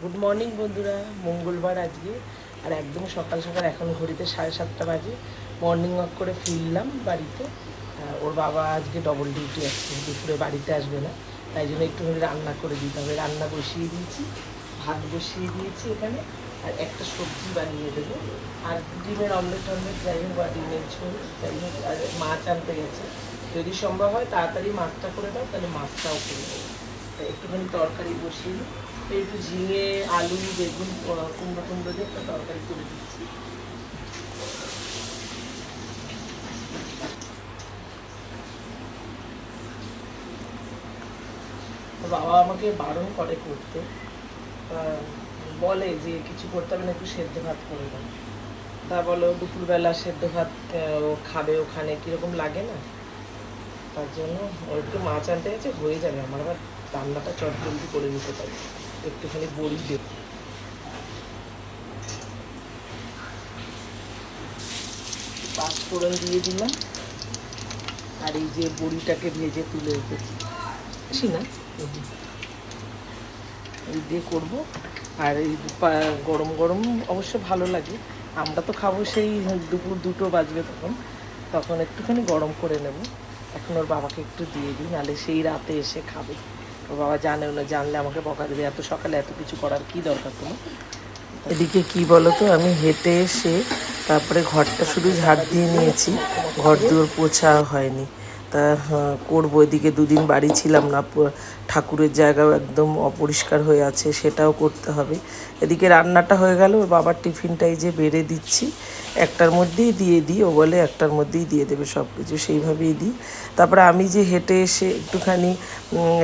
Good morning বন্ধুরা, মঙ্গলবার আজকে। আর একদম সকাল সকাল এখন ঘড়িতে 7:30 বাজে। মর্নিং ওয়াক করে ফিরলাম বাড়িতে। ওর বাবা আজকে ডবল ডিউটি আসছে, দুপুরে বাড়িতে আসবে না, তাই জন্য একটুখানি রান্না করে দিতে হবে। রান্না বসিয়ে দিয়েছি, ভাত বসিয়ে দিয়েছি এখানে, আর একটা সবজি বানিয়ে দেবো। আর ডিমের অমলেট যাই হোক, বা ডিমের ঝোল যাই হোক। আর মাছ আনতে গেছে, যদি সম্ভব হয় তাড়াতাড়ি মাছটা করে দাও, তাহলে মাছটাও করে দেবো। একটুখানি তরকারি বসিয়ে একটু ঝিঙে, আলু, বেগুন, কুমড়ো টুমড়ো দিয়ে একটা তরকারি করে দিচ্ছি। বাবা আমাকে বারণ করে করতে, বলে যে কিছু করতে হবে না, একটু সেদ্ধ ভাত করে দাও। তা বলো, দুপুরবেলা সেদ্ধ ভাত ও খাবে, ওখানে কীরকম লাগে না, তার জন্য ও একটু মাছ আনতে গেছে, হয়ে যাবে। আমার আবার রান্নাটা চটজলদি করে নিতে পারি। একটুখানি বড়ি দেব, পাঁচফোড়ন দিয়ে দিলাম, আর এই যে বড়িটাকে ভেজে তুলে রেখেছি, বেশি না, এই দিয়ে করবো। আর এই গরম গরম অবশ্য ভালো লাগে। আমরা তো খাবো সেই দুপুর 2টো বাজবে, তখন তখন একটুখানি গরম করে নেব। এখন ওর বাবাকে একটু দিয়ে দিই, নাহলে সেই রাতে এসে খাবে। ওর বাবা জানেও না, জানলে আমাকে বকা দেবে, এত সকালে এত কিছু করার কি দরকার তোমার। এদিকে কি বলো তো, আমি হেঁটে এসে তারপরে ঘরটা শুধু ঝাড় দিয়ে নিয়েছি, ঘর দুয়ার পোছা হয়নি। তা করবো। এদিকে 2 দিন বাড়ি ছিলাম না, ঠাকুরের জায়গাও একদম অপরিষ্কার হয়ে আছে, সেটাও করতে হবে। এদিকে রান্নাটা হয়ে গেল, ওর বাবার টিফিনটাই যে বেড়ে দিচ্ছি, একটার মধ্যেই দিয়ে দিই, ও বলে একটার মধ্যেই দিয়ে দেবে সব কিছু, সেইভাবেই দিই। তারপরে আমি যে হেঁটে এসে একটুখানি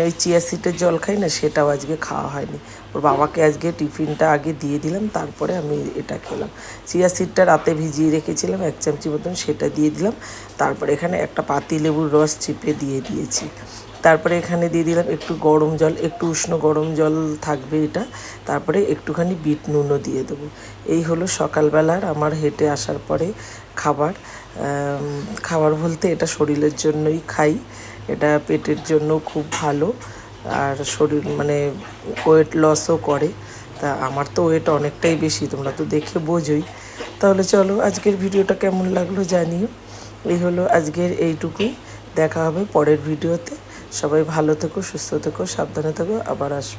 এই চিয়া সিডের জল খাই না, সেটাও আজকে খাওয়া হয়নি। ওর বাবাকে আজকে টিফিনটা আগে দিয়ে দিলাম, তারপরে আমি এটা খেলাম। চিয়া সিডটা রাতে ভিজিয়ে রেখেছিলাম 1 চামচি মতন, সেটা দিয়ে দিলাম। তারপরে এখানে একটা পাতিলেবুর রস চিপে দিয়ে দিয়েছি। তারপরে এখানে দিয়ে দিলাম একটু গরম জল, একটু উষ্ণ গরম জল থাকবে এটা। তারপরে একটুখানি বিট নুনও দিয়ে দেবো। এই হলো সকালবেলার আমার হেঁটে আসার পরে খাবার। খাবার বলতে এটা শরীরের জন্যই খাই, এটা পেটের জন্য খুব ভালো, আর শরীর মানে ওয়েট লসও করে। তা আমার তো ওয়েট অনেকটাই বেশি, তোমরা তো দেখে বোঝোই। তাহলে চলো, আজকের ভিডিওটা কেমন লাগলো জানিও। এই হলো আজকের এইটুকুই, দেখা হবে পরের ভিডিওতে। সবাই ভালো থেকো, সুস্থ থেকো, সাবধানে থেকো, আবার আসবো।